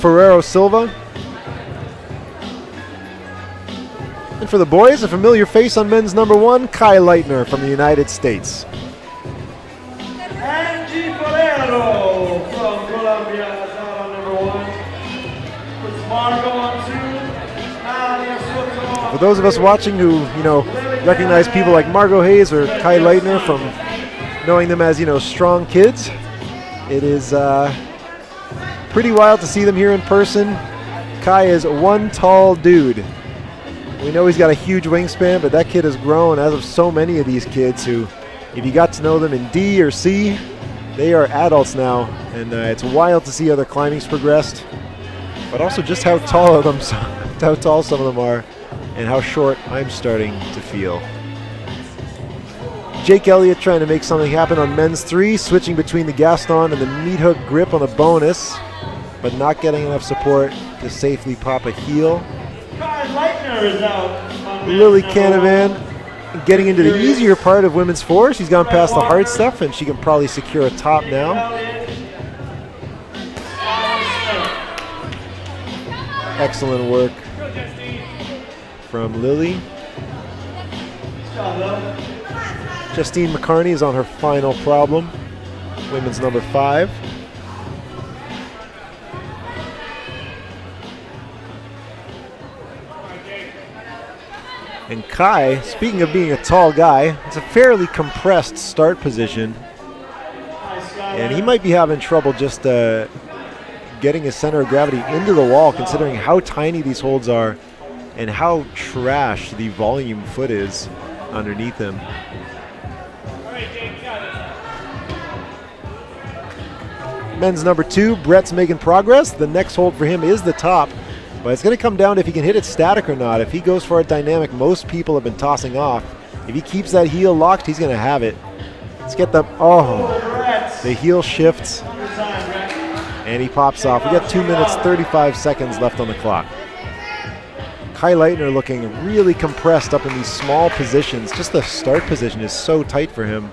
Ferrero Silva. And for the boys, a familiar face on men's number 1, Kai Leitner from the United States. Angie Ferrero from Colombia is out on number 1. Puts Margo on 2. For those of us watching who, recognize people like Margot Hayes or Kai Leitner from knowing them as, strong kids, it is pretty wild to see them here in person. Kai is one tall dude. We know he's got a huge wingspan, but that kid has grown, as of so many of these kids who, if you got to know them in D or C, they are adults now, and it's wild to see how their climbing's progressed, but also just how tall some of them are, and how short I'm starting to feel. Jake Elliott trying to make something happen on men's 3, switching between the Gaston and the meat hook grip on the bonus, but not getting enough support to safely pop a heel. Lily Canavan getting into the easier part of women's 4. She's gone past the hard stuff, and she can probably secure a top now. Excellent work from Lily. Justine McCarney is on her final problem, women's number 5. And Kai, speaking of being a tall guy, it's a fairly compressed start position. And he might be having trouble just getting his center of gravity into the wall, considering how tiny these holds are and how trash the volume foot is underneath him. Men's number 2, Brett's making progress. The next hold for him is the top. But it's going to come down to if he can hit it static or not. If he goes for a dynamic, most people have been tossing off. If he keeps that heel locked, he's going to have it. Let's get the, the heel shifts, and he pops off. We got 2 minutes, 35 seconds left on the clock. Kai Leitner looking really compressed up in these small positions. Just the start position is so tight for him.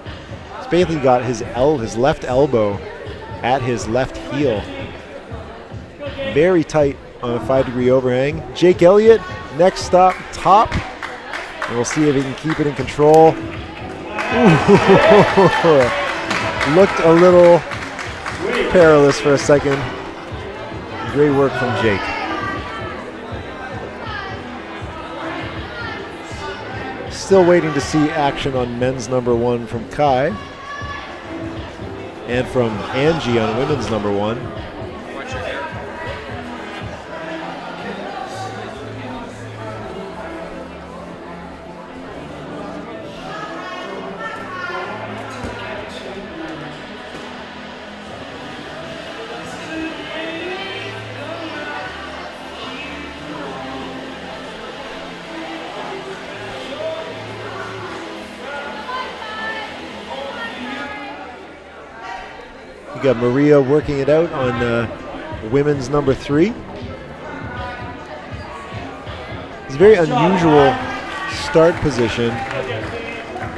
He's basically got his left elbow at his left heel. Very tight on a 5-degree overhang. Jake Elliott, next stop, top. And we'll see if he can keep it in control. Looked a little perilous for a second. Great work from Jake. Still waiting to see action on men's number 1 from Kai. And from Angie on women's number 1. We got Maria working it out on women's number 3. It's a very unusual start position.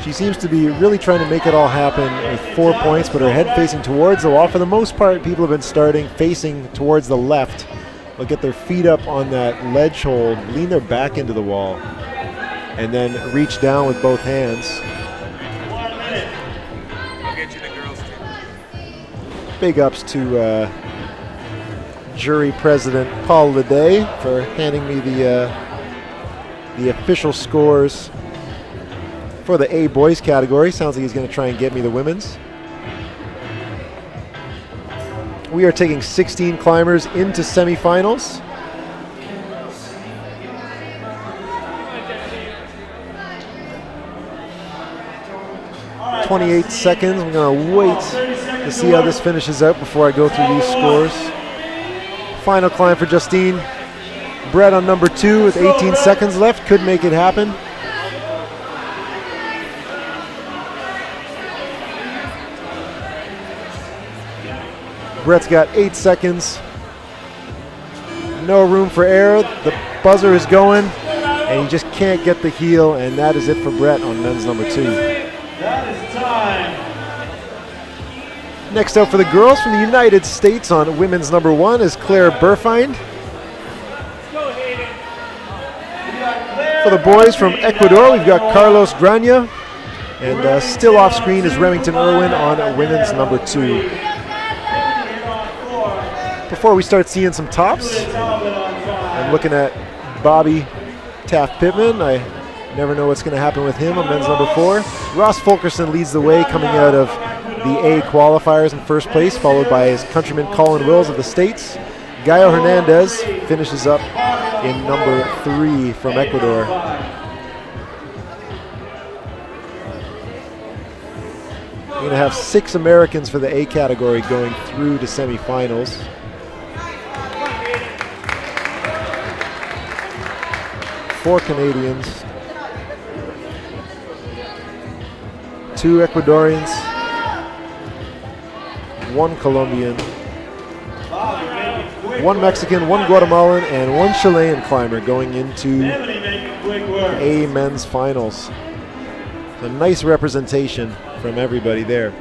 She seems to be really trying to make it all happen with 4 points, but her head facing towards the wall. For the most part, people have been starting facing towards the left. They'll get their feet up on that ledge hold, lean their back into the wall, and then reach down with both hands. Big ups to jury president Paul Leday for handing me the official scores for the A boys category. Sounds like he's going to try and get me the women's. We are taking 16 climbers into semifinals. .28 seconds. I'm going to wait to see how this finishes out before I go through these scores. Final climb for Justine. Brett on number 2 with 18 seconds left. Could make it happen. Brett's got 8 seconds. No room for error. The buzzer is going, and he just can't get the heel, and that is it for Brett on men's number 2. That is time. Next out for the girls from the United States on women's number 1 is Claire Burfind. For the boys from Ecuador, we've got Carlos Grania. And still off screen is Remington Irwin on women's number 2. Before we start seeing some tops, I'm looking at Bobby Taft-Pittman. I never know what's going to happen with him on men's number 4. Ross Fulkerson leads the way coming out of the A qualifiers in first place, followed by his countryman Colin Wills of the States. Gaio Hernandez finishes up in number 3 from Ecuador. We're going to have 6 Americans for the A category going through to semifinals. Four Canadians, 2 Ecuadorians, 1 Colombian, 1 Mexican, 1 Guatemalan, and 1 Chilean climber going into A men's finals. A nice representation from everybody there.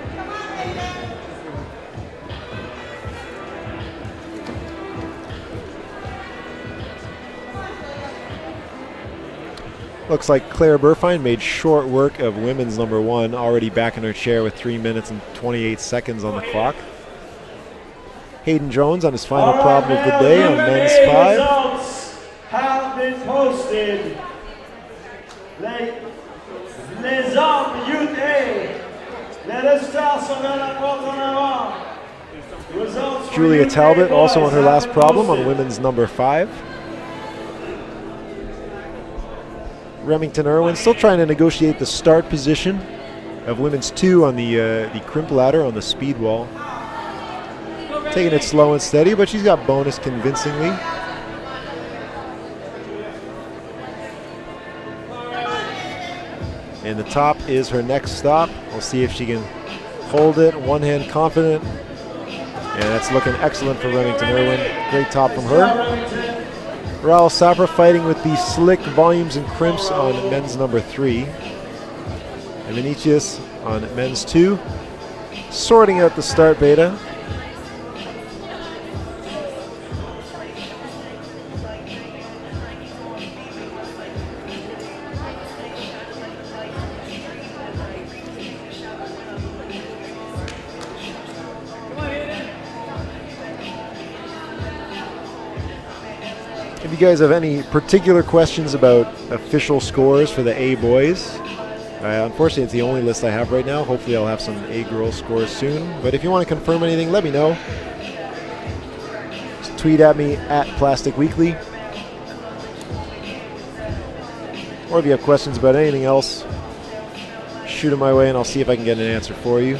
Looks like Claire Burfine made short work of women's number 1, already back in her chair with 3 minutes and 28 seconds on the clock. Hayden Jones on his final problem of the day on men's 5. Results have been posted. Les hommes Youth A. Les stars sont dans la porte en avant. Results. Julia Talbot also on her last problem on women's number 5. Remington Irwin still trying to negotiate the start position of women's 2 on the crimp ladder on the speed wall. Taking it slow and steady, but she's got bonus convincingly. And the top is her next stop. We'll see if she can hold it. One hand confident. And that's looking excellent for Remington Irwin. Great top from her. Raul Sapra fighting with the slick volumes and crimps on men's number 3. And Vinicius on men's 2. Sorting out the start beta. If you guys have any particular questions about official scores for the A boys, unfortunately it's the only list I have right now. Hopefully I'll have some A girl scores soon. But if you want to confirm anything, let me know. Just tweet at me at Plastic Weekly. Or if you have questions about anything else, shoot them my way and I'll see if I can get an answer for you.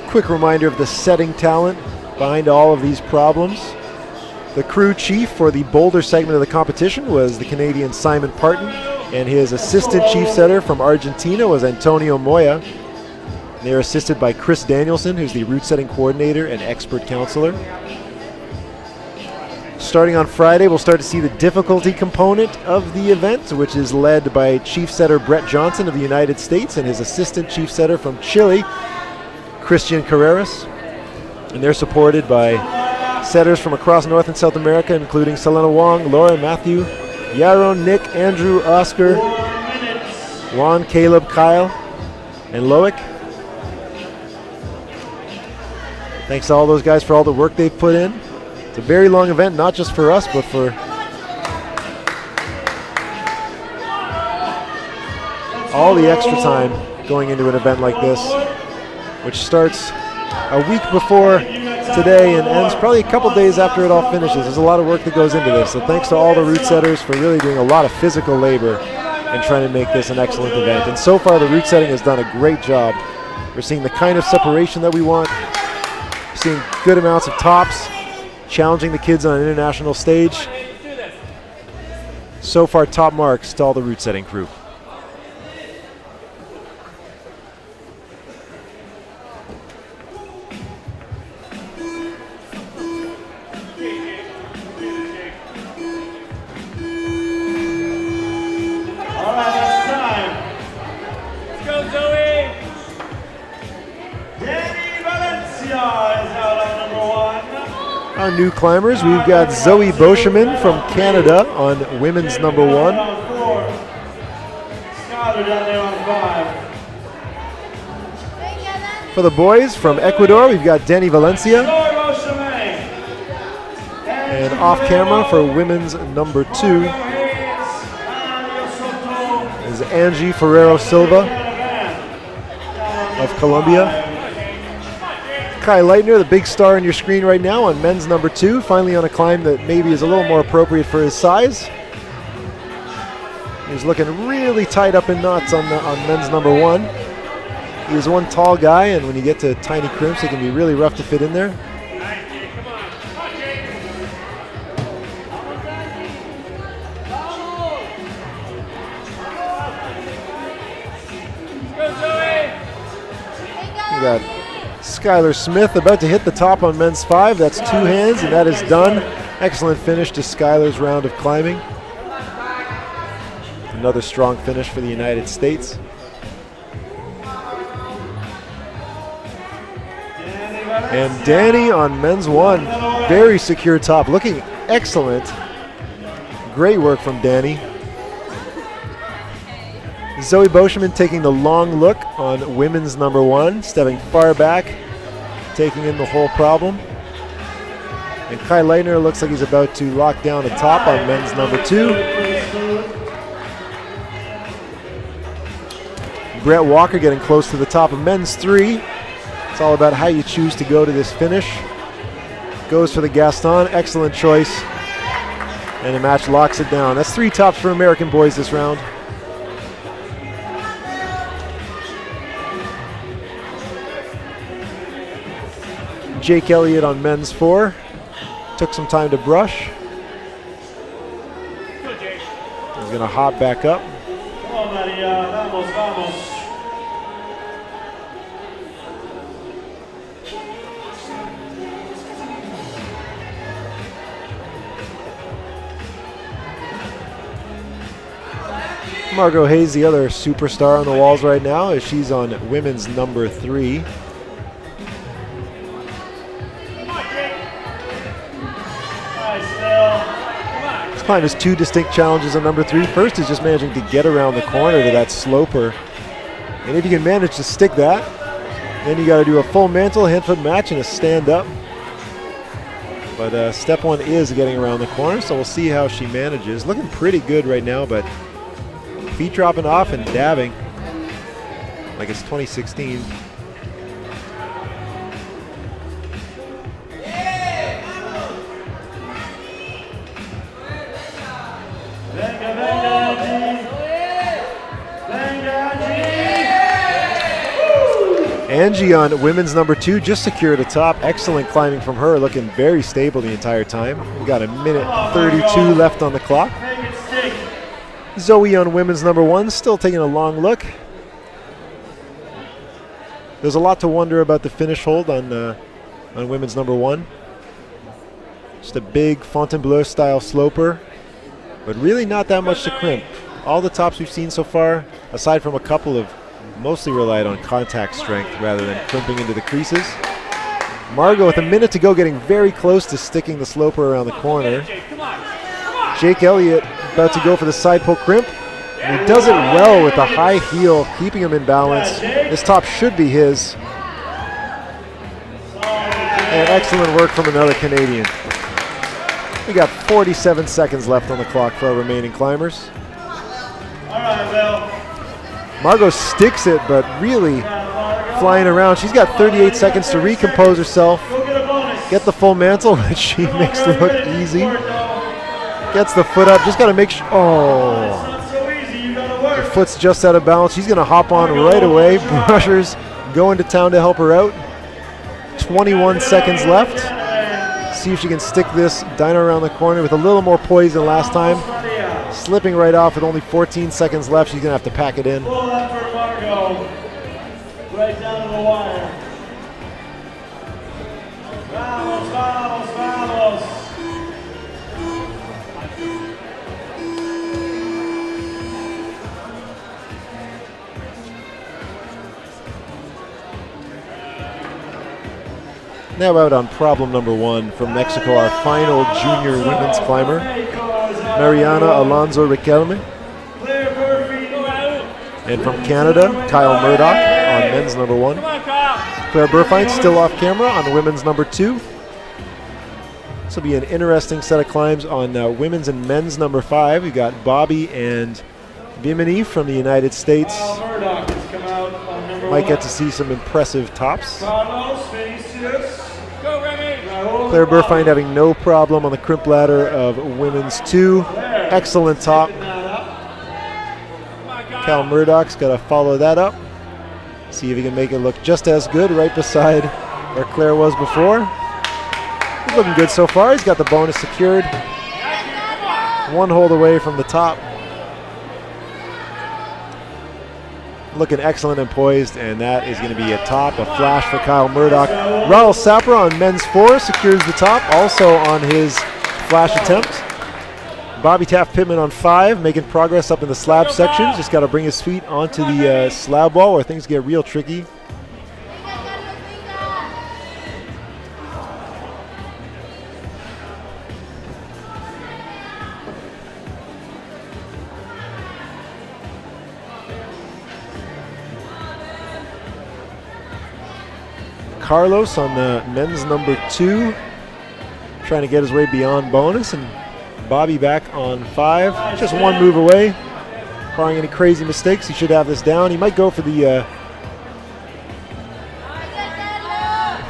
Quick reminder of the setting talent behind all of these problems. The crew chief for the boulder segment of the competition was the Canadian Simon Parton, and his assistant chief setter from Argentina was Antonio Moya. They're assisted by Chris Danielson, who's the route setting coordinator and expert counselor. Starting on Friday, we'll start to see the difficulty component of the event, which is led by chief setter Brett Johnson of the United States and his assistant chief setter from Chile, Christian Carreras. And they're supported by setters from across North and South America, including Selena Wong, Laura, Matthew, Yaron, Nick, Andrew, Oscar, Juan, Caleb, Kyle, and Loic. Thanks to all those guys for all the work they've put in. It's a very long event, not just for us, but for all the extra time going into an event like this, which starts a week before today and ends probably a couple days after it all finishes. There's a lot of work that goes into this. So thanks to all the route setters for really doing a lot of physical labor and trying to make this an excellent event. And so far the route setting has done a great job. We're seeing the kind of separation that we want. We're seeing good amounts of tops, challenging the kids on an international stage. So far top marks to all the route setting crew. Go, Zoe! Our new climbers, we've got Zoe Boscheman from Canada on women's number 1. For the boys from Ecuador, we've got Danny Valencia. And off camera for women's number 2 is Angie Ferrero Silva of Colombia. Kai Leitner, the big star on your screen right now on men's number 2, finally on a climb that maybe is a little more appropriate for his size. He's looking really tight up in knots on men's number 1. He is one tall guy, and when you get to tiny crimps, it can be really rough to fit in there. We got Skylar Smith about to hit the top on men's 5. That's 2 hands, and that is done. Excellent finish to Skylar's round of climbing. Another strong finish for the United States. And Danny on men's 1. Very secure top, looking excellent. Great work from Danny. Zoe Boscheman taking the long look on women's number 1, stepping far back, taking in the whole problem. And Kai Leitner looks like he's about to lock down a top on men's number 2. Brett Walker getting close to the top of men's 3. It's all about how you choose to go to this finish. Goes for the Gaston, excellent choice. And the match locks it down. That's 3 tops for American boys this round. Jake Elliott on men's 4. Took some time to brush. He's going to hop back up. Come on, Maria. Vamos, vamos. Margot Hayes, the other superstar on the walls right now, as she's on women's number 3. This climb has 2 distinct challenges on number 3. First is just managing to get around the corner to that sloper. And if you can manage to stick that, then you got to do a full mantle, hand-foot match, and a stand-up. But step 1 is getting around the corner, so we'll see how she manages. Looking pretty good right now, but feet dropping off and dabbing like it's 2016. Angie on women's number 2 just secured a top. Excellent climbing from her, looking very stable the entire time. We've got a minute 32 left on the clock. Zoe on women's number 1, still taking a long look. There's a lot to wonder about the finish hold on women's number 1. Just a big Fontainebleau style sloper, but really not that much to crimp. All the tops we've seen so far, aside from a couple, have mostly relied on contact strength rather than crimping into the creases. Margot with a minute to go, getting very close to sticking the sloper around the corner. Jake Elliott about to go for the side pull crimp. And he does it well with the high heel, keeping him in balance. This top should be his. And excellent work from another Canadian. We got 47 seconds left on the clock for our remaining climbers. Margot sticks it, but really flying around. She's got 38 seconds to recompose herself, get the full mantle, which she makes look easy. Gets the foot up, just got to make sure. Oh, her foot's just out of balance. She's going to hop on right away. Brushers going to town to help her out. 21 seconds left. See if she can stick this dino around the corner with a little more poise than last time. Slipping right off with only 14 seconds left. She's going to have to pack it in. Pull that for Margot. Right down to the wire. Vamos, vamos, vamos. Now out on problem number 1 from Mexico, our final junior women's climber, Mariana Alonso Riquelme. And from Canada, Kyle Murdoch on men's number 1. Claire Burfine still off camera on women's number 2. This will be an interesting set of climbs on women's and men's number 5. We've got Bobby and Bimini from the United States. Might get to see some impressive tops. Claire Burfine having no problem on the crimp ladder of women's 2. Excellent top. Cal Murdoch's got to follow that up. See if he can make it look just as good right beside where Claire was before. He's looking good so far. He's got the bonus secured. 1 hold away from the top. Looking excellent and poised, and that is going to be a top, a flash for Kyle Murdoch. Raul Sapra on men's 4 secures the top, also on his flash attempt. Bobby Taft Pittman on 5, making progress up in the slab section. Just got to bring his feet onto the slab wall where things get real tricky. Carlos on the men's number 2, trying to get his way beyond bonus, and Bobby back on 5, just 1 move away. Barring any crazy mistakes, he should have this down. He might go for the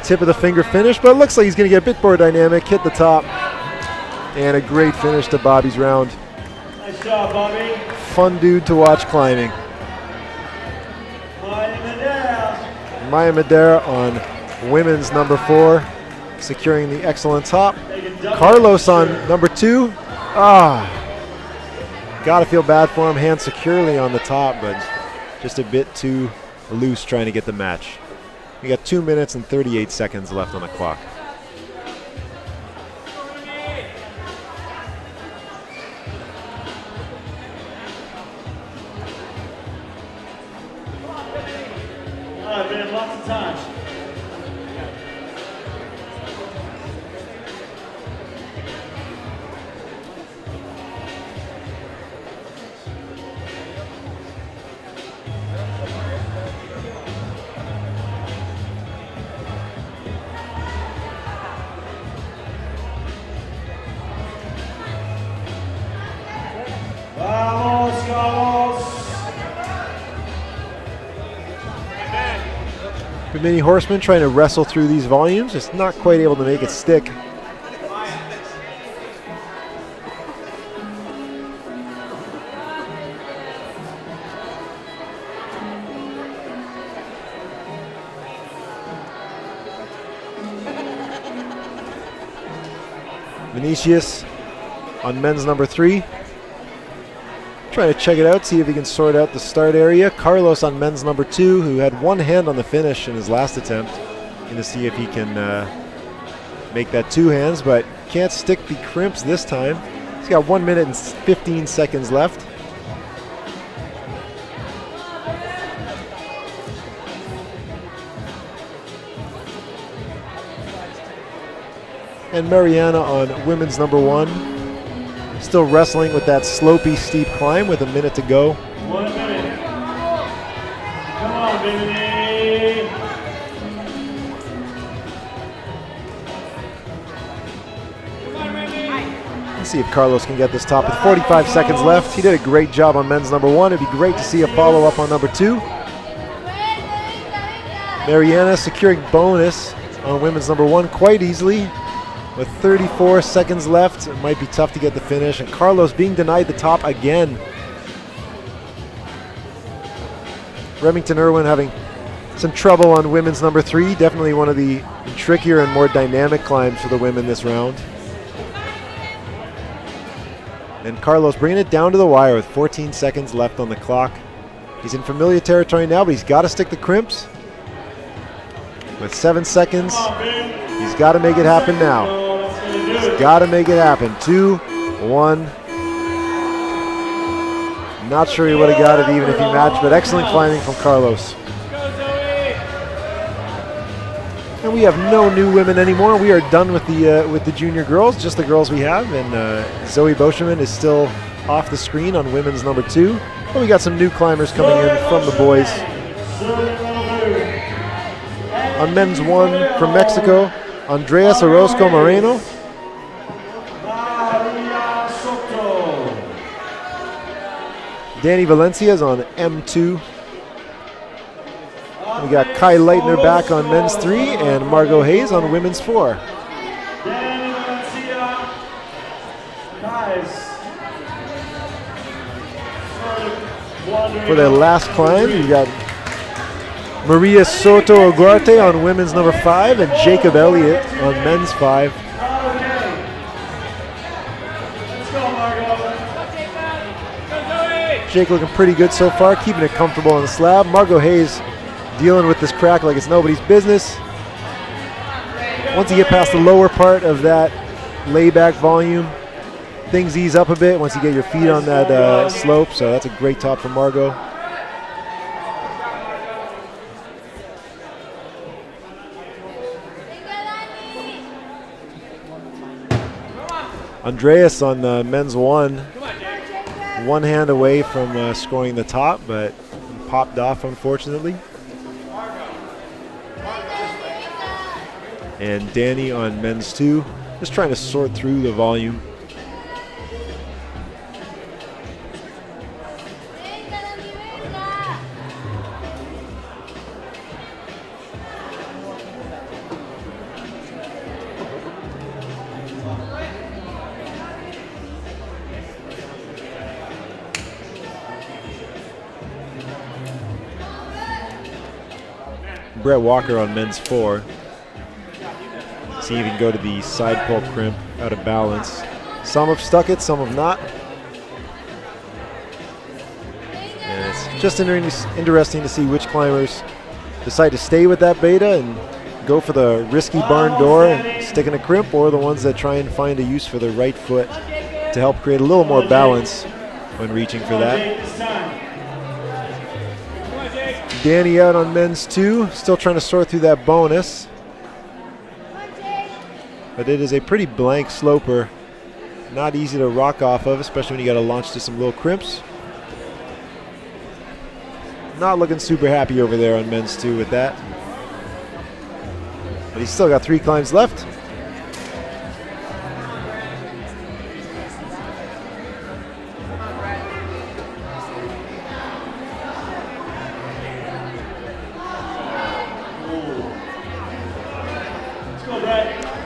tip of the finger finish, but it looks like he's going to get a bit more dynamic, hit the top, and a great finish to Bobby's round. Nice job, Bobby. Fun dude to watch climbing. Maya Madera on women's number 4, securing the excellent top. Carlos on number 2. Gotta feel bad for him. Hands securely on the top, but just a bit too loose trying to get the match. We got 2 minutes and 38 seconds left on the clock. All right, man, lots of time. Vamos, Carlos. Bimini Horseman trying to wrestle through these volumes, just not quite able to make it stick. Vinicius on men's number 3. Trying to check it out, see if he can sort out the start area. Carlos on men's number 2, who had 1 hand on the finish in his last attempt. Going to see if he can make that 2 hands, but can't stick the crimps this time. He's got 1 minute and 15 seconds left. And Mariana on women's number 1. Still wrestling with that slopey, steep climb with a minute to go. 1 minute. Come on, baby. Let's see if Carlos can get this top with 45 seconds left. He did a great job on men's number 1. It'd be great to see a follow-up on number 2. Mariana securing bonus on women's number 1 quite easily. With 34 seconds left, it might be tough to get the finish. And Carlos being denied the top again. Remington Irwin having some trouble on women's number 3. Definitely one of the trickier and more dynamic climbs for the women this round. And Carlos bringing it down to the wire with 14 seconds left on the clock. He's in familiar territory now, but he's got to stick the crimps. With 7 seconds, he's got to make it happen now. He's got to make it happen. 2, 1. Not sure he would have got it even if he matched, but excellent climbing from Carlos. And And we have no new women anymore. We are done with the junior girls, just the girls we have. And Zoe Boscheman is still off the screen on women's number 2. But we got some new climbers coming in from the boys. On men's 1 from Mexico, Andreas Orozco Moreno. Danny Valencia is on M2. We got Kai Leitner back on men's 3 and Margot Hayes on women's 4. For their last climb, we got Maria Soto Ugarte on women's number 5 and Jacob Elliott on men's 5. Jake looking pretty good so far, keeping it comfortable on the slab. Margot Hayes dealing with this crack like it's nobody's business. Once you get past the lower part of that layback volume, things ease up a bit once you get your feet on that slope, so that's a great top for Margot. Andreas on men's 1, one hand away from scoring the top, but popped off unfortunately. And Danny on men's 2, just trying to sort through the volume. Brett Walker on men's 4. See if he can go to the side pole crimp out of balance. Some have stuck it, some have not. And it's just interesting to see which climbers decide to stay with that beta and go for the risky barn door and stick in a crimp, or the ones that try and find a use for the right foot to help create a little more balance when reaching for that. Danny out on men's 2, still trying to sort through that bonus. But it is a pretty blank sloper. Not easy to rock off of, especially when you got to launch to some little crimps. Not looking super happy over there on men's 2 with that. But he's still got 3 climbs left.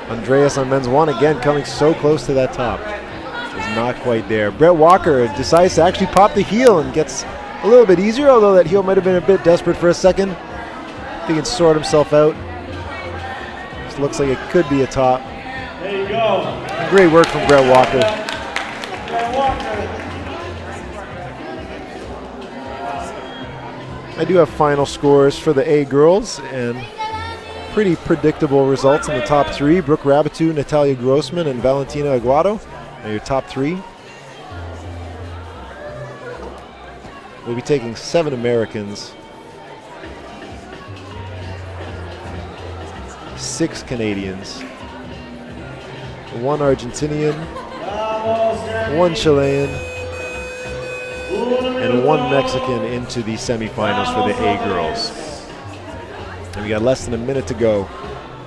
Andreas on men's 1 again, coming so close to that top. Is not quite there. Brett Walker decides to actually pop the heel and gets a little bit easier, although that heel might have been a bit desperate for a second. If he can sort himself out. Just looks like it could be a top. There you go. Great work from Brett Walker. I do have final scores for the A girls, and pretty predictable results in the top 3. Brooke Rabitou, Natalia Grossman, and Valentina Aguado are your top 3. We'll be taking 7 Americans, 6 Canadians, 1 Argentinian, 1 Chilean, and 1 Mexican into the semifinals for the A girls. And we got less than a minute to go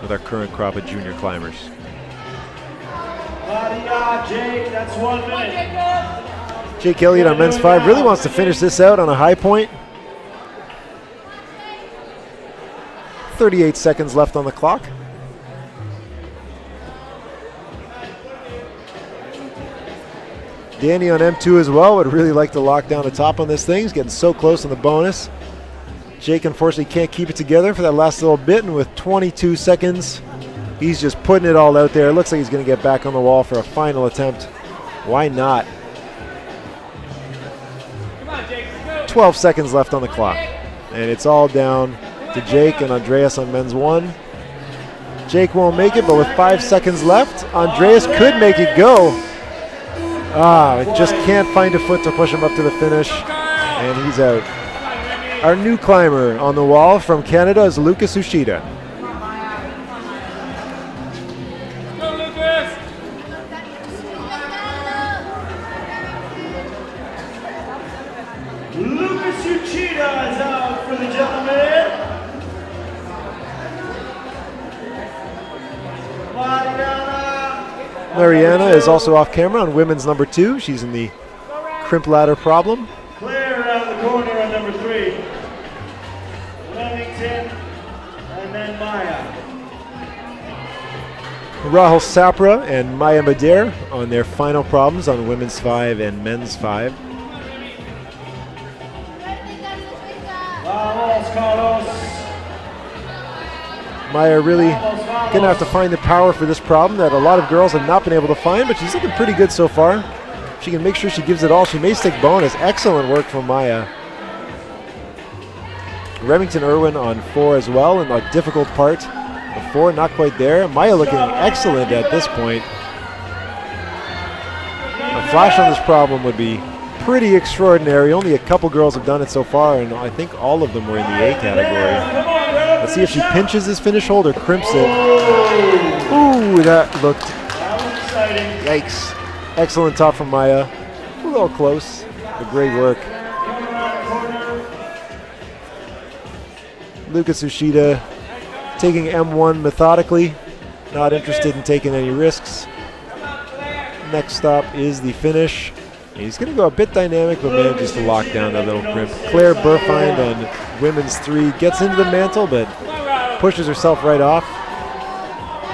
with our current crop of junior climbers. Jake, that's 1 minute. Jake Elliott on men's 5 really wants to finish this out on a high point. 38 seconds left on the clock. Danny on M2 as well would really like to lock down the top on this thing. He's getting so close on the bonus. Jake unfortunately can't keep it together for that last little bit, and with 22 seconds, he's just putting it all out there. It looks like he's going to get back on the wall for a final attempt. Why not? 12 seconds left on the clock, and it's all down to Jake and Andreas on men's 1. Jake won't make it, but with 5 seconds left, Andreas could make it go. Just can't find a foot to push him up to the finish, and he's out. Our new climber on the wall from Canada is Lucas Ushida. Mariana is also off camera on women's number 2. She's in the crimp ladder problem. Clear around the corner on number 3. Remington and then Maya. Rahul Sapra and Maya Madere on their final problems on women's 5 and men's 5. Carlos. Maya really going to have to find the power for this problem that a lot of girls have not been able to find, but she's looking pretty good so far. If she can make sure she gives it all, she may stick bonus. Excellent work from Maya. Remington Irwin on 4 as well, and a difficult part of 4, not quite there. Maya looking excellent at this point. A flash on this problem would be pretty extraordinary. Only a couple girls have done it so far, and I think all of them were in the A category. Let's see if she pinches this finish hold or crimps it. Ooh, that looked... Yikes. Excellent top from Maya. A little close, but great work. Lucas Ushida taking M1 methodically, not interested in taking any risks. Next stop is the finish. He's going to go a bit dynamic, but manages to lock down that little crimp. Claire Burfind on women's 3 gets into the mantle, but pushes herself right off.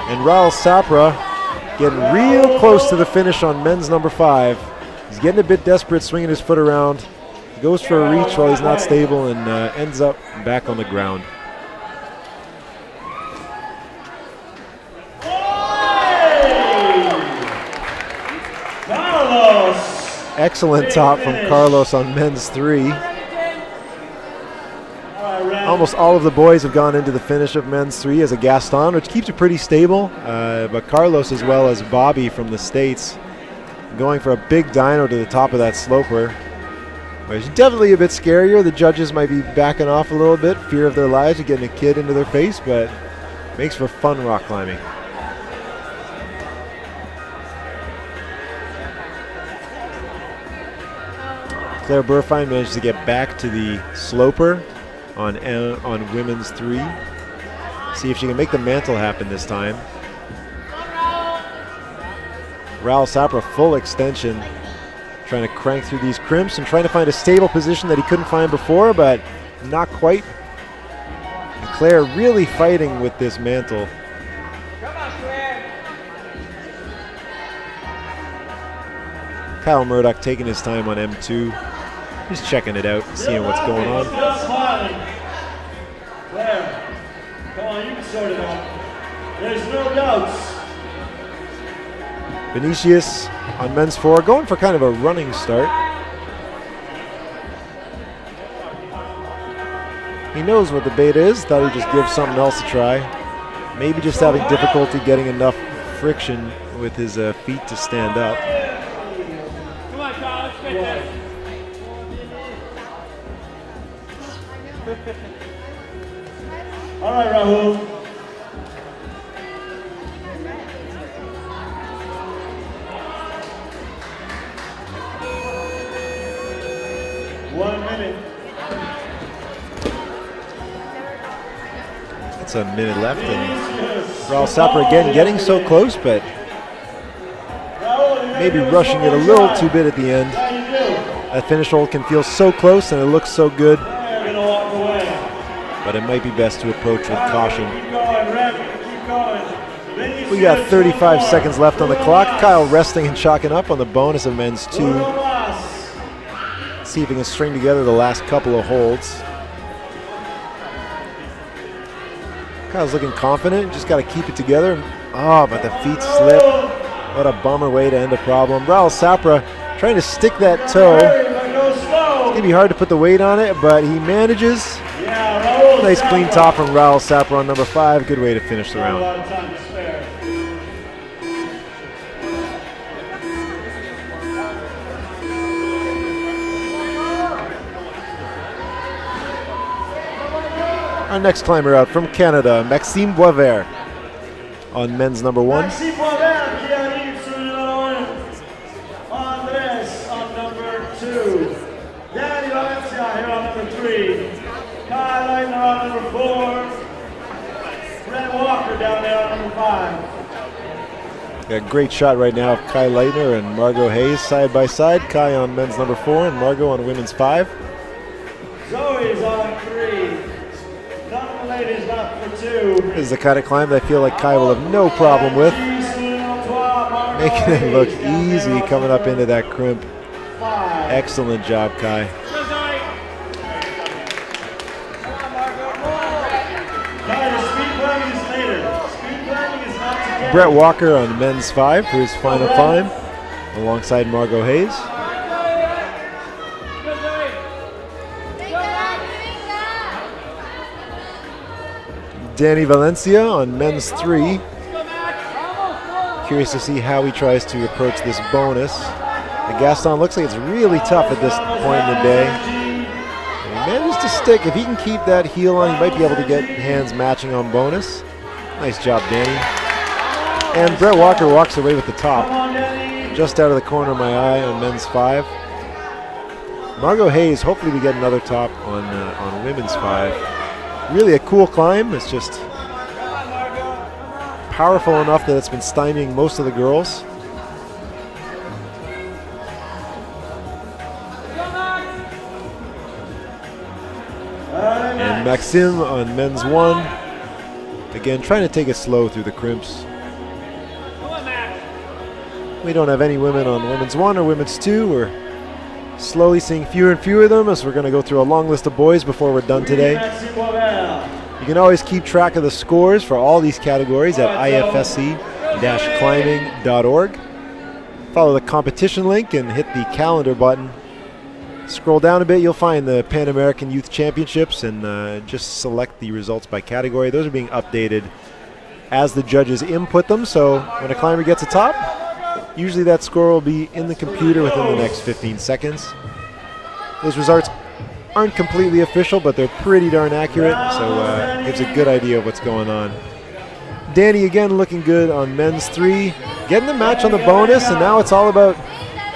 And Rahul Sapra getting real close to the finish on men's number 5. He's getting a bit desperate, swinging his foot around. Goes for a reach while he's not stable and ends up back on the ground. Excellent top from Carlos on men's 3. Almost all of the boys have gone into the finish of men's 3 as a Gaston, which keeps it pretty stable. But Carlos, as well as Bobby from the States, going for a big dyno to the top of that sloper. It's definitely a bit scarier. The judges might be backing off a little bit, fear of their lives of getting a kid into their face, but makes for fun rock climbing. Claire Burfine managed to get back to the sloper on women's 3. See if she can make the mantle happen this time. Rahul Sapra full extension, trying to crank through these crimps and trying to find a stable position that he couldn't find before, but not quite. And Claire really fighting with this mantle. Kyle Murdoch taking his time on M2. He's checking it out, seeing what's going on. Still smiling. Claire, come on, you can sort it out. There's no doubts. Vinicius on men's 4, going for kind of a running start. He knows what the bait is, thought he'd just give something else a try. Maybe just having difficulty getting enough friction with his feet to stand up. Come on, Kyle, let's get this. All right, Rahul. One minute. It's a minute left, and Rahul Sapra again getting so close, but maybe rushing it a little too bit at the end. That finish hold can feel so close and it looks so good, but it might be best to approach with caution. We got 35 seconds left on the clock. Kyle resting and chalking up on the bonus of men's 2. See if he can string together the last couple of holds. Kyle's looking confident, just got to keep it together. Oh, but the feet slip. What a bummer way to end a problem. Rahul Sapra trying to stick that toe. It's going to be hard to put the weight on it, but he manages. Nice clean top from Rahul Sapra on number 5. Good way to finish the round. Our next climber out from Canada, Maxime Boisvert on men's number 1. Maxime Boisvert qui arrive sur le numéro 1. Andres on number 2. Danny Valencia here on number 3. Kyle Leitner on number 4. Brent Walker down there on number 5. Got a great shot right now of Kai Leitner and Margot Hayes side by side. Kai on men's number 4 and Margot on women's 5. Zoe's on 3. None of the ladies left for 2. This is the kind of climb that I feel like Kai will have no problem with. Making it look easy coming up into that crimp. Excellent job, Kai. Brett Walker on men's 5 for his final climb, alongside Margot Hayes. Danny Valencia on men's 3. Curious to see how he tries to approach this bonus. The Gaston looks like it's really tough at this point in the day. And he manages to stick. If he can keep that heel on, he might be able to get hands matching on bonus. Nice job, Danny. And Brett Walker walks away with the top, just out of the corner of my eye on men's 5. Margot Hayes, hopefully we get another top on women's 5. Really a cool climb. It's just powerful enough that it's been stymieing most of the girls. And Maxime on men's 1. Again, trying to take it slow through the crimps. We don't have any women on women's 1 or women's 2. We're slowly seeing fewer and fewer of them, as we're going to go through a long list of boys before we're done today. You can always keep track of the scores for all these categories at ifsc-climbing.org. Follow the competition link and hit the calendar button. Scroll down a bit, you'll find the Pan American Youth Championships, and just select the results by category. Those are being updated as the judges input them, so when a climber gets a top, usually that score will be in the computer within the next 15 seconds. Those results aren't completely official, but they're pretty darn accurate, so gives a good idea of what's going on. Danny again looking good on men's 3, getting the match on the bonus, and now it's all about,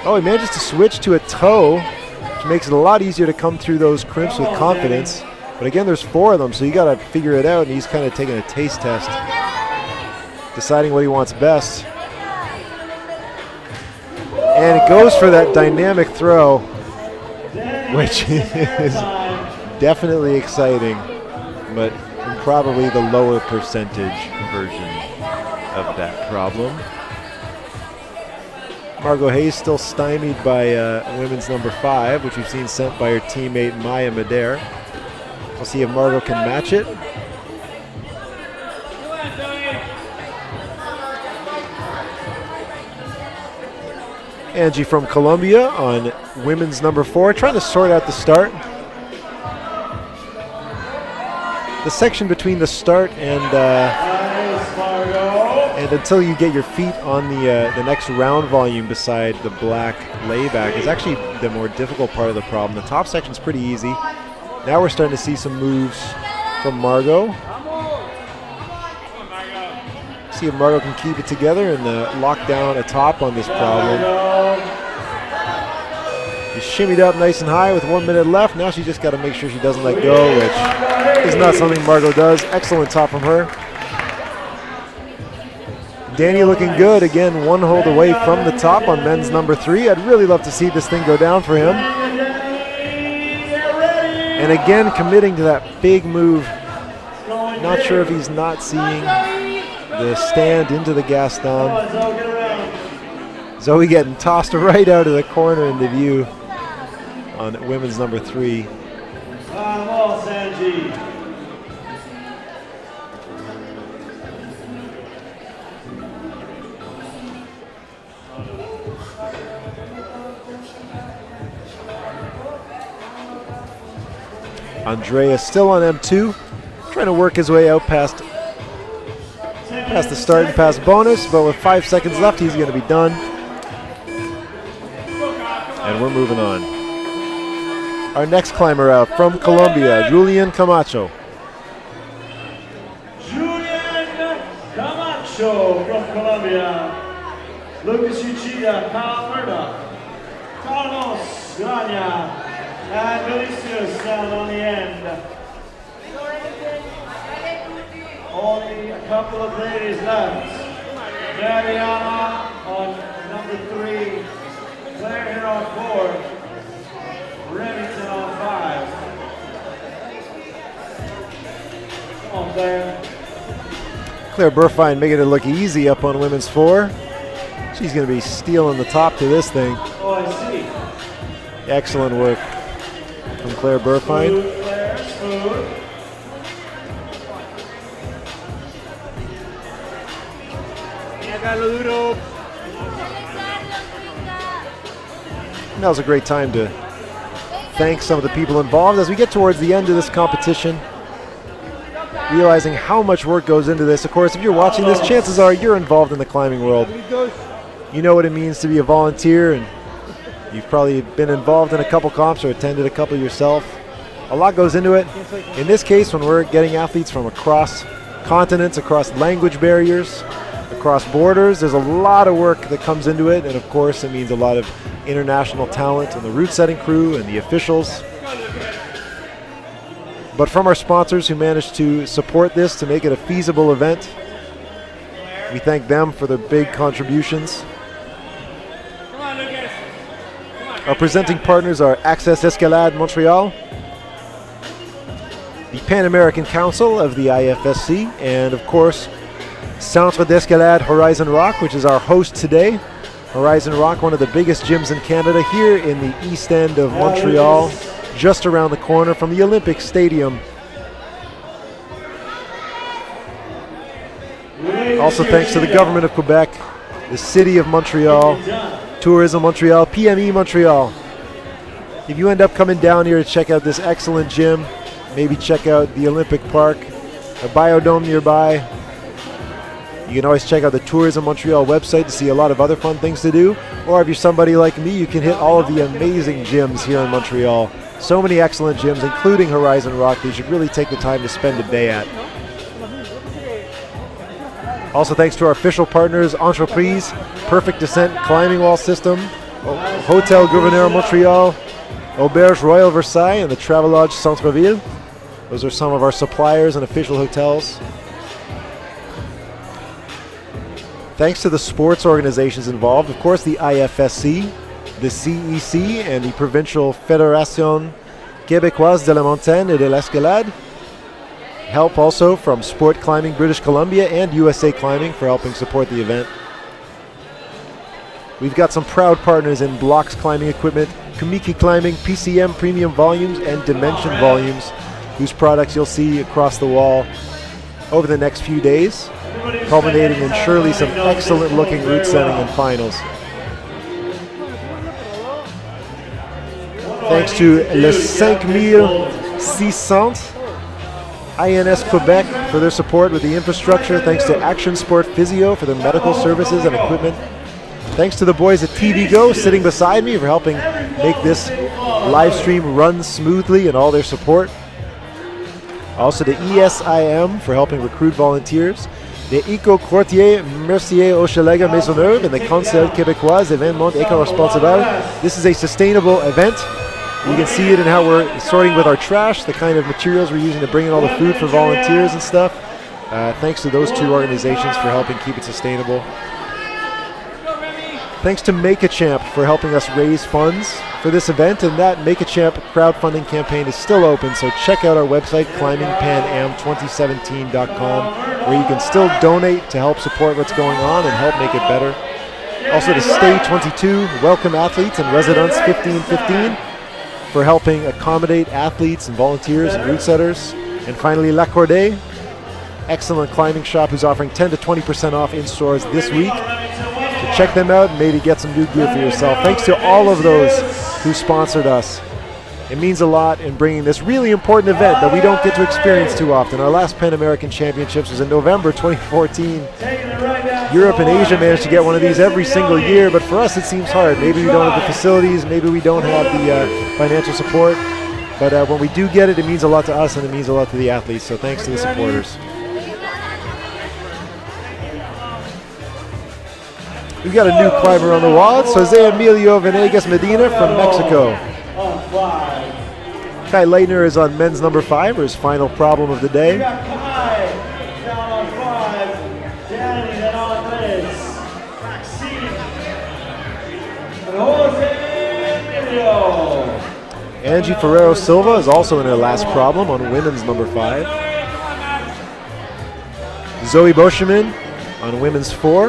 he manages to switch to a toe, which makes it a lot easier to come through those crimps with confidence. But again, there's 4 of them, so you got to figure it out, and he's kind of taking a taste test, deciding what he wants best. And it goes for that dynamic throw, which is definitely exciting, but probably the lower percentage version of that problem. Margot Hayes still stymied by women's number 5, which we've seen sent by her teammate Maya Madère. We'll see if Margot can match it. Angie from Colombia on women's number 4, trying to sort out the start. The section between the start and until you get your feet on the next round volume beside the black layback is actually the more difficult part of the problem. The top section's pretty easy. Now we're starting to see some moves from Margot. See if Margot can keep it together and lock down a top on this problem. She shimmied up nice and high with 1 minute left. Now she just got to make sure she doesn't let go, which is not something Margot does. Excellent top from her. Danny looking good. Again, 1 hold away from the top on men's number 3. I'd really love to see this thing go down for him. And again, committing to that big move. Not sure if he's not seeing the stand into the Gaston. Zoe getting tossed right out of the corner into view on women's number 3. Andreas still on M2, trying to work his way out past the start and past bonus, but with 5 seconds left, he's going to be done. And we're moving on. Our next climber out from Colombia, Julian Camacho. Julian Camacho from Colombia. Lucas Uchida, Kyle Murdoch, Carlos Grania, and Delicious down on the end. Only a couple of ladies left. Mariana on number 3, Claire here on 4, Remington on 5. Come on, Claire. Claire Burfine making it look easy up on women's 4. She's going to be stealing the top to this thing. Oh, I see. Excellent work from Claire Burfine. Smooth, Claire, smooth. Now's a great time to thank some of the people involved as we get towards the end of this competition. Realizing how much work goes into this. Of course, if you're watching this, chances are you're involved in the climbing world. You know what it means to be a volunteer, and you've probably been involved in a couple comps or attended a couple yourself. A lot goes into it. In this case, when we're getting athletes from across continents, across language barriers, across borders, there's a lot of work that comes into it, and of course it means a lot of international talent and the route setting crew and the officials. But from our sponsors who managed to support this to make it a feasible event, we thank them for their big contributions. Our presenting partners are Accès Escalade Montreal, the Pan American Council of the IFSC, and of course Centre d'Escalade Horizon Rock, which is our host today. Horizon Rock, one of the biggest gyms in Canada, here in the east end of Montreal, just around the corner from the Olympic Stadium. Also thanks to the government of Quebec, the city of Montreal, Tourism Montreal, PME Montreal. If you end up coming down here to check out this excellent gym, maybe check out the Olympic Park, a biodome nearby, you can always check out the Tourism Montreal website to see a lot of other fun things to do. Or if you're somebody like me, you can hit all of the amazing gyms here in Montreal. So many excellent gyms, including Horizon Rock, that you should really take the time to spend a day at. Also thanks to our official partners, Entreprise, Perfect Descent Climbing Wall System, Hotel Gouverneur Montreal, Auberge Royal Versailles, and the Travelodge Centre-Ville. Those are some of our suppliers and official hotels. Thanks to the sports organizations involved, of course the IFSC, the CEC, and the Provincial Fédération Québécoise de la Montagne et de l'Escalade. Help also from Sport Climbing British Columbia and USA Climbing for helping support the event. We've got some proud partners in Bloc's climbing equipment, Kumiki Climbing, PCM Premium Volumes, and Dimension Volumes, whose products you'll see across the wall over the next few days, culminating in surely some excellent looking route setting and finals. Thanks to Les 5600, INS Quebec for their support with the infrastructure. Thanks to Action Sport Physio for their medical services and equipment. Thanks to the boys at TV Go sitting beside me for helping make this live stream run smoothly and all their support. Also to ESIM for helping recruit volunteers. The Eco-Quartier Mercier Hochelaga Maisonneuve and the Conseil Québécois Événement Éco-Responsable. This is a sustainable event. You can see it in how we're sorting with our trash, the kind of materials we're using to bring in all the food for volunteers and stuff. Thanks to those two organizations for helping keep it sustainable. Thanks to Make a Champ for helping us raise funds for this event, and that Make a Champ crowdfunding campaign is still open, so check out our website, climbingpanam2017.com, where you can still donate to help support what's going on and help make it better. Also to Stay 22, Welcome Athletes and Residents 1515 for helping accommodate athletes and volunteers and route setters. And finally, La Cordée, excellent climbing shop who's offering 10 to 20% off in stores this week. So check them out and maybe get some new gear for yourself. Thanks to all of those who sponsored us. It means a lot in bringing this really important event that we don't get to experience too often. Our last Pan American Championships was in November 2014. Europe and Asia managed to get one of these every single year, but for us it seems hard. Maybe we don't have the facilities, maybe we don't have the financial support, but when we do get it, it means a lot to us and it means a lot to the athletes, so thanks to the supporters. We've got a new climber on the wall. It's Jose Emilio Venegas Medina from Mexico. Kai Leitner is on men's number 5 for his final problem of the day. Angie Ferrero Silva is also in her last problem on women's number 5. Zoe Boscheman on women's 4.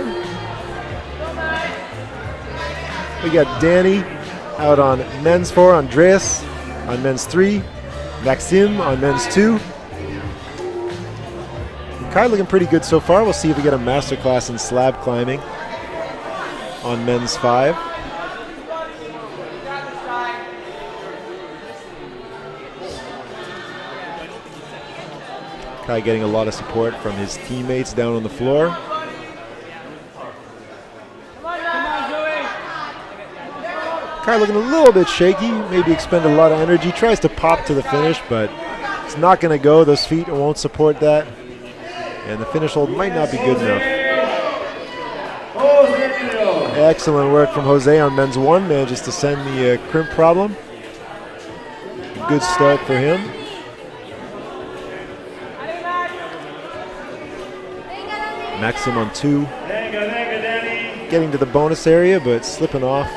We got Danny out on men's 4, Andreas on men's 3, Maxime on men's 2. Kai looking pretty good so far. We'll see if we get a masterclass in slab climbing on men's 5. Kai getting a lot of support from his teammates down on the floor. Kai looking a little bit shaky, maybe expend a lot of energy. Tries to pop to the finish, but it's not going to go. Those feet won't support that. And the finish hold might not be good enough. Excellent work from Jose on men's 1. Manages to send the crimp problem. Good start for him. Maxim on 2. Getting to the bonus area, but slipping off.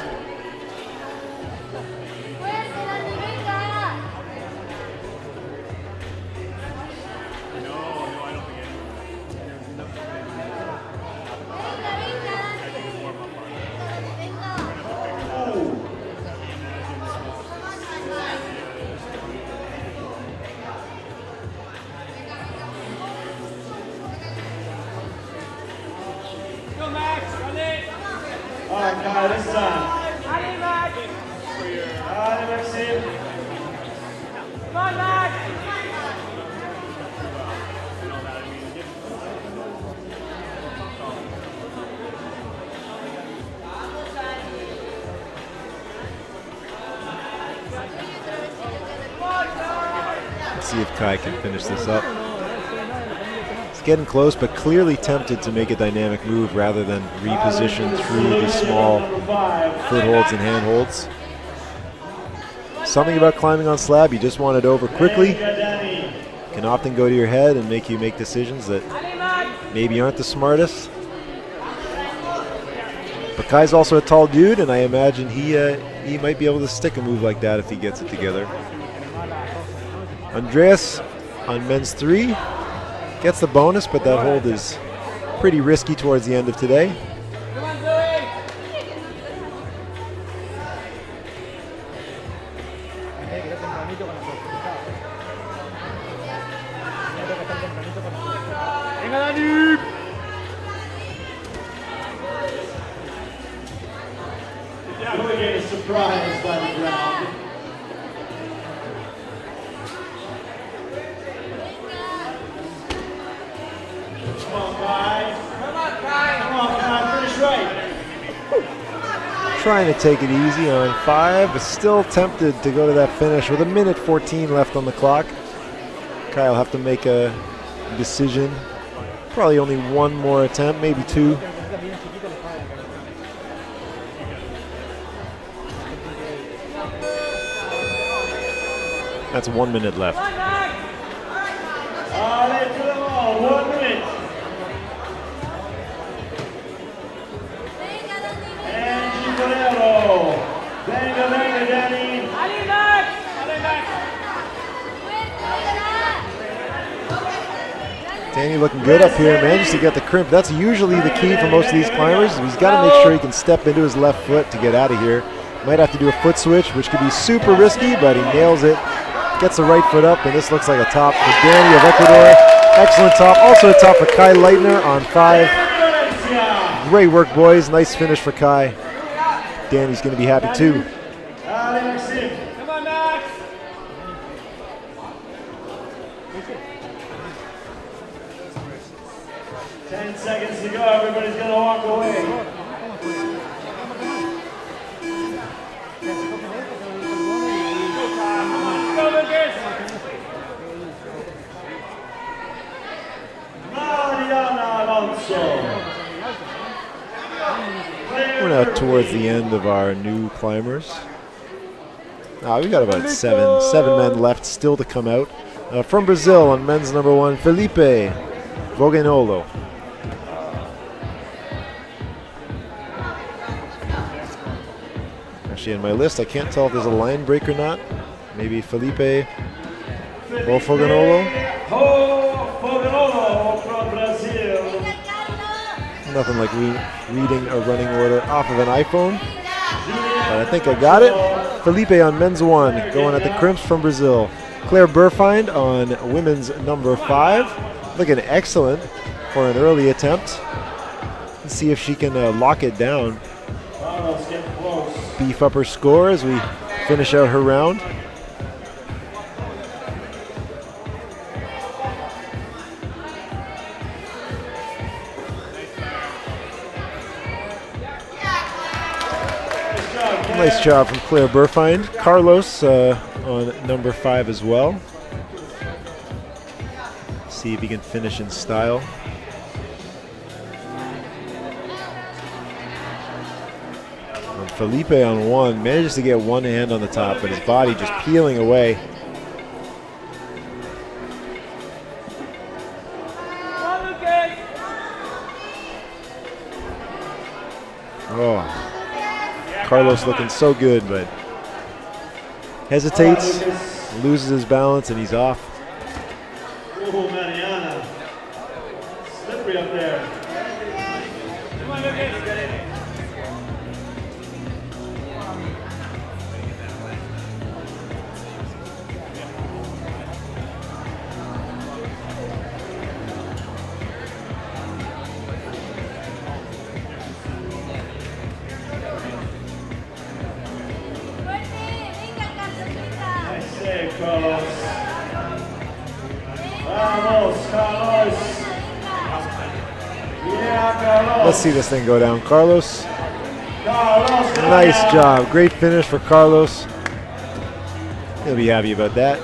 See if Kai can finish this up. It's getting close, but clearly tempted to make a dynamic move rather than reposition through the small footholds and handholds. Something about climbing on slab, you just want it over quickly. Can often go to your head and make you make decisions that maybe aren't the smartest. But Kai's also a tall dude, and I imagine he might be able to stick a move like that if he gets it together. Andreas on men's 3 gets the bonus, but that hold is pretty risky towards the end of today. We're getting surprised by the ground. Trying to take it easy on 5, but still tempted to go to that finish with 1:14 left on the clock. Kai will have to make a decision. Probably only one more attempt, maybe 2. That's 1 minute left. 1 minute. Danny looking good up here, manages to get the crimp. That's usually the key for most of these climbers. He's got to make sure he can step into his left foot to get out of here. Might have to do a foot switch, which could be super risky, but he nails it. Gets the right foot up, and this looks like a top for Danny of Ecuador. Excellent top. Also a top for Kai Leitner on 5. Great work, boys. Nice finish for Kai. Danny's going to be happy too. Come on, Max. 10 seconds to go. Everybody's going to walk away. We're now towards the end of our new climbers. We got about seven men left still to come out. From Brazil on men's number 1, Felipe Voganolo. Actually, in my list, I can't tell if there's a line break or not. maybe Felipe Foganolo. From Brazil. Nothing like reading a running order off of an iPhone. But I think I got it. Felipe on men's 1, going at the crimps from Brazil. Claire Burfind on women's number 5. Looking excellent for an early attempt. Let's see if she can lock it down. Beef up her score as we finish out her round. Nice job from Claire Burfind. Carlos on number 5 as well. See if he can finish in style. And Felipe on 1 manages to get one hand on the top, but his body just peeling away. Oh. Carlos looking so good, but hesitates, loses his balance, and he's off. Oh, Mariana. Slippery up there. Come on, Lucas. Carlos. Vamos, Carlos. Yeah, Carlos. Let's see this thing go down. Carlos. Carlos. Nice job. Great finish for Carlos. He'll be happy about that.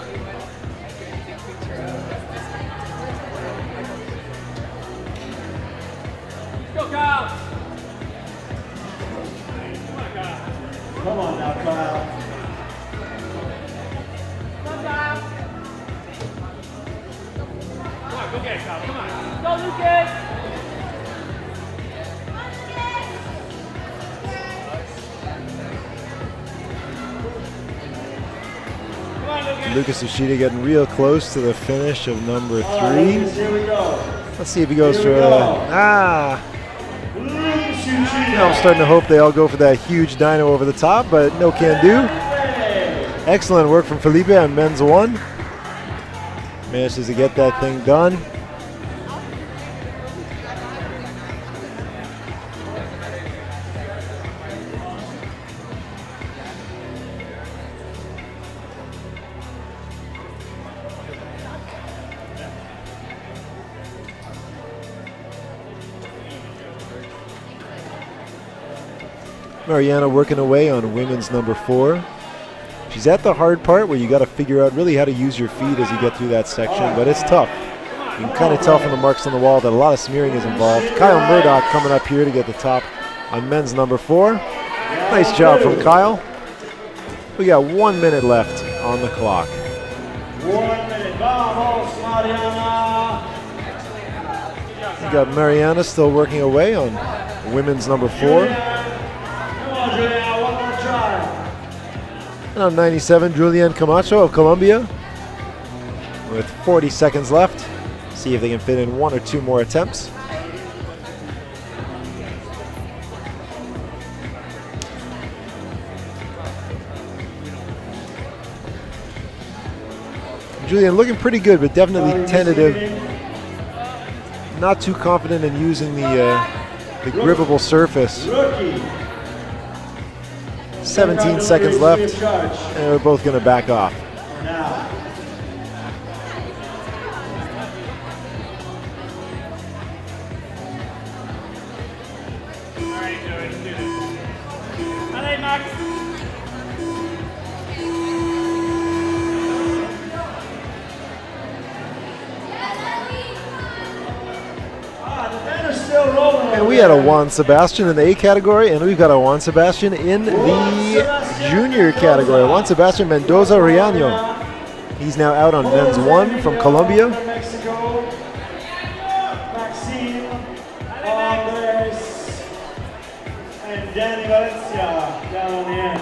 Go, Kyle. Come on now, Kyle. Go get it, Kyle. Come on. Go, Lucas. Come on, Lucas. Lucas Ushida getting real close to the finish of number 3. Here we go. Let's see if he goes Here for we a... go. I'm starting to hope they all go for that huge dyno over the top, but no can do. Excellent work from Felipe on men's 1. Manages to get that thing done. Mariana working away on women's number 4. She's at the hard part where you got to figure out really how to use your feet as you get through that section, but it's tough. You can kind of tell from the marks on the wall that a lot of smearing is involved. Kyle Murdoch coming up here to get the top on men's number 4. Nice job from Kyle. We got 1 minute left on the clock. 1 minute. Vamos, Mariana. We got Mariana still working away on women's number 4. Come on, Juliana, one more try. And on 97, Julian Camacho of Colombia with 40 seconds left. See if they can fit in 1 or 2 more attempts. Julian looking pretty good, but definitely tentative. Not too confident in using the grippable surface. Rookie. 17 seconds left, and we're both going to back off. Now. Allez, Max. The banner's still rolling. And we had a Juan Sebastian in the A category, and we've got a Juan Sebastian in the junior category. Juan Sebastian Mendoza Riaño. He's now out on men's 1 from Colombia. Mexico. Maxime, Andres, and Danny Valencia down on the end.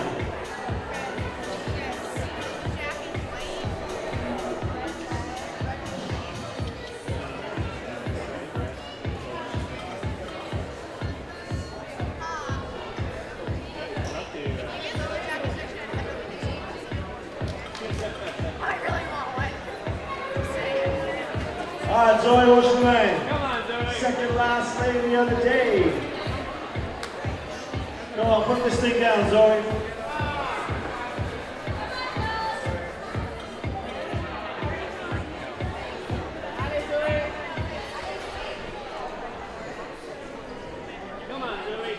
right, Zoe, what's your name? Come on, Zoe. Second last lady of the day. Come on, put this thing down, Zoe. Come on, Zoe.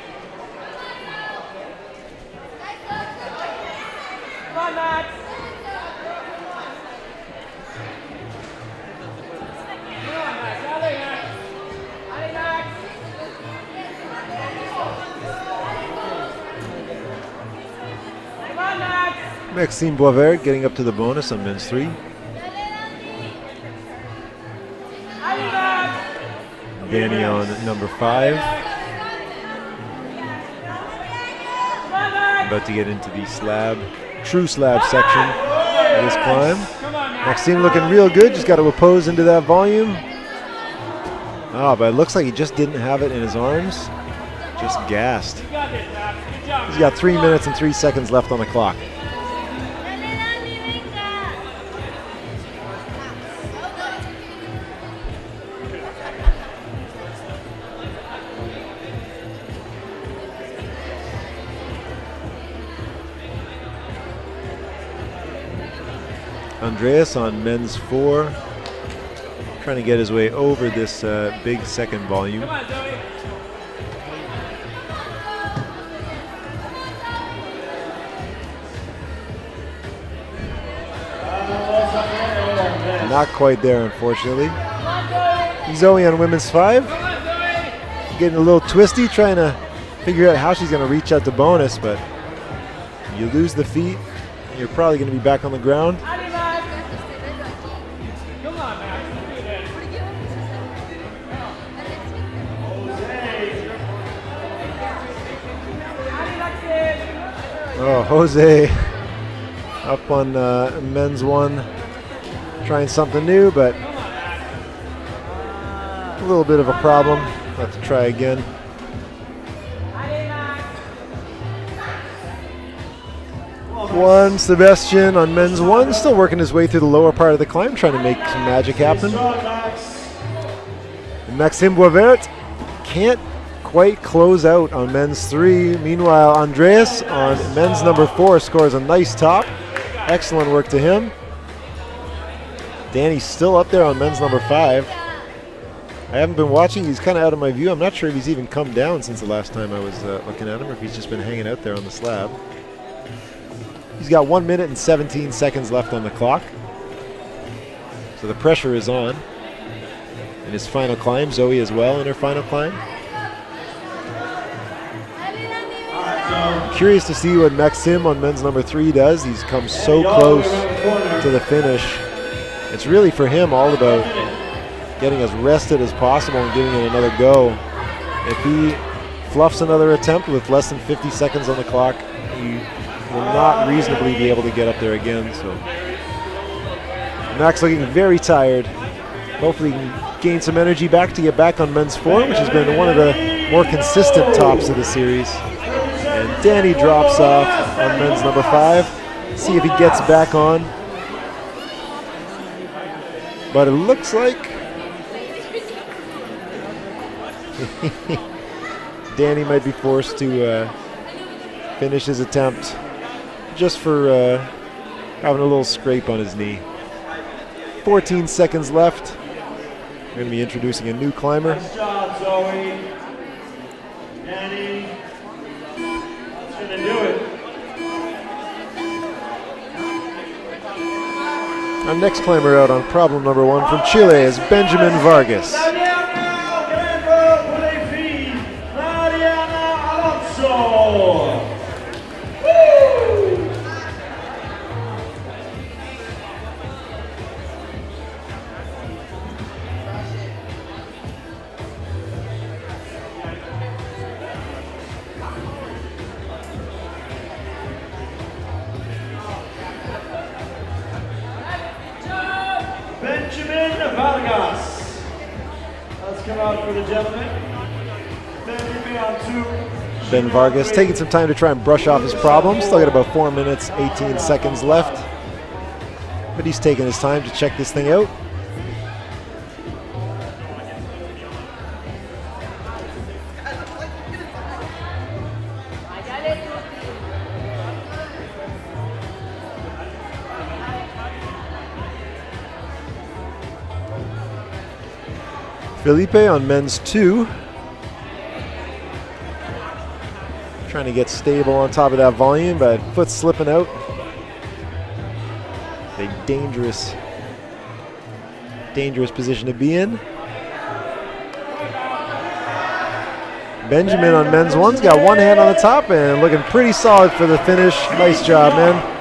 Come on, Max. Come on, Max. Alley, Max. Alley, Max. Come on, Max. Maxime Boisvert getting up to the bonus on men's 3. Alley, Max. Danny on number 5. Come on, Max. About to get into the slab, true slab section of this climb. Come on, Max. Maxime looking real good, just got to oppose into that volume. Oh, but it looks like he just didn't have it in his arms. Just gassed. You got this, Max. Good job. He's got 3 minutes and 3 seconds left on the clock. Andreas on men's 4, trying to get his way over this big second volume. Come on, Zoe. Not quite there, unfortunately. Come on, Zoe. Zoe on women's 5, Come on, Zoe. getting a little twisty, trying to figure out how she's going to reach out to bonus, but you lose the feet, you're probably going to be back on the ground. Alley, Max. Come on, Max. Let's do this. Alley, Alexis. Oh, Jose up on men's 1, trying something new, but a little bit of a problem. Have to try again. Alley, Max. Juan Sebastian on men's 1, still working his way through the lower part of the climb, trying to make some magic happen. Strong, Max. And Maxime Boisvert can't quite close out on men's 3. Meanwhile, Andreas on men's number 4 scores a nice top. Excellent work to him. Danny's still up there on men's number 5. I haven't been watching. He's kind of out of my view. I'm not sure if he's even come down since the last time I was looking at him, or if he's just been hanging out there on the slab. He's got 1 minute and 17 seconds left on the clock. So the pressure is on. In his final climb, Zoe as well in her final climb. I'm curious to see what Maxime on men's number 3 does. He's come so close to the finish. It's really for him all about getting as rested as possible and giving it another go. If he fluffs another attempt with less than 50 seconds on the clock, he will not reasonably be able to get up there again. So Max looking very tired. Hopefully he can gain some energy back to get back on men's 4, which has been one of the more consistent tops of the series. And Danny drops off on men's number 5. See if he gets back on. But it looks like Danny might be forced to finish his attempt just for having a little scrape on his knee. 14 seconds left. We're going to be introducing a new climber. Nice job, Zoe. Danny. That's going to do it. Our next climber out on problem number 1 from Chile is Benjamin Vargas. Benjamin Vargas. Let's come out for the gentleman. Benjamin on 2. Ben Vargas taking some time to try and brush off his problems. Still got about 4 minutes, 18 seconds left. But he's taking his time to check this thing out. Felipe on men's 2. Trying to get stable on top of that volume, but foot slipping out. A dangerous position to be in. Benjamin on men's 1's got one hand on the top and looking pretty solid for the finish. Nice job, man.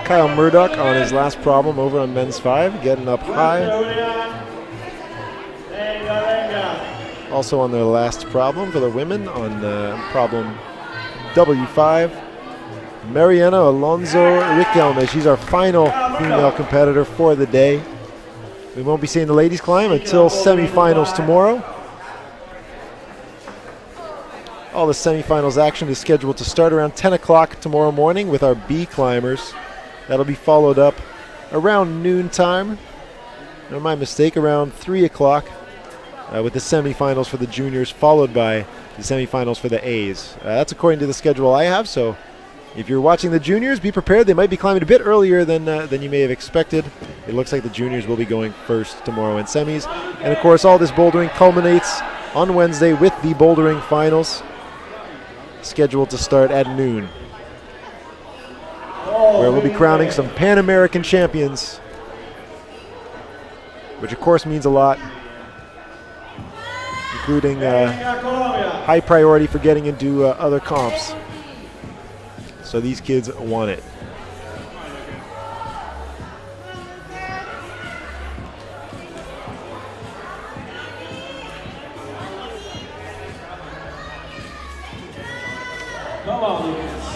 Kyle Murdoch on his last problem over on men's 5, getting up high. Also on their last problem for the women on problem W5. Mariana Alonso Riquelme, she's our final female competitor for the day. We won't be seeing the ladies climb until semifinals tomorrow. All the semifinals action is scheduled to start around 10 o'clock tomorrow morning with our B climbers. That'll be followed up around noon time. Or my mistake, around 3 o'clock with the semifinals for the juniors, followed by the semifinals for the A's. That's according to the schedule I have, so if you're watching the juniors, be prepared. They might be climbing a bit earlier than you may have expected. It looks like the juniors will be going first tomorrow in semis. And of course, all this bouldering culminates on Wednesday with the bouldering finals, scheduled to start at noon, where we'll be crowning some Pan American champions, which of course means a lot, including high priority for getting into other comps. So these kids want it. Come on, Lucas.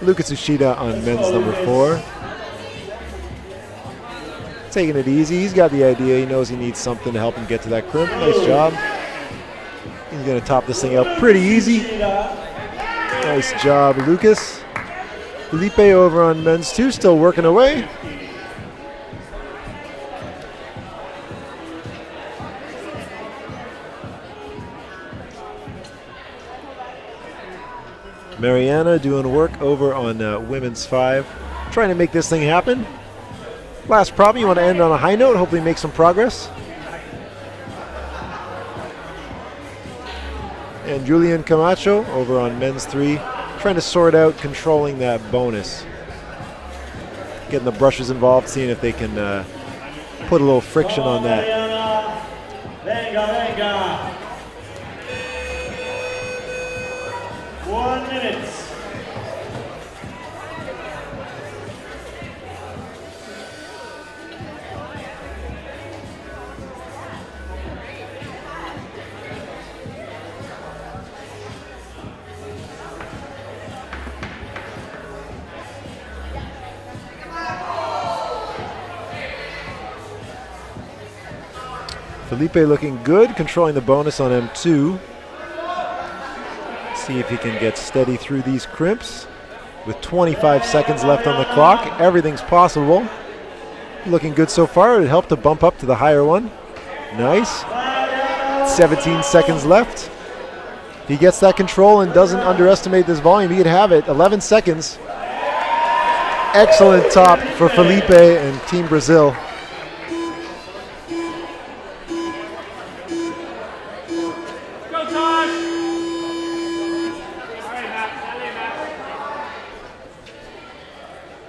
Lucas Ushida on men's number 4. Taking it easy. He's got the idea. He knows he needs something to help him get to that crimp. Nice job. He's going to top this thing out pretty easy. Nice job, Lucas. Felipe over on men's 2, still working away. Mariana doing work over on women's 5. Trying to make this thing happen. Last problem, you want to end on a high note, hopefully make some progress. And Julian Camacho over on men's 3, trying to sort out controlling that bonus. Getting the brushes involved, seeing if they can put a little friction on that. Venga. 1 minute. Felipe looking good, controlling the bonus on M2. See if he can get steady through these crimps. With 25 seconds left on the clock, everything's possible. Looking good so far. It helped to bump up to the higher one. Nice. 17 seconds left. If he gets that control and doesn't underestimate this volume, he could have it. 11 seconds. Excellent top for Felipe and Team Brazil.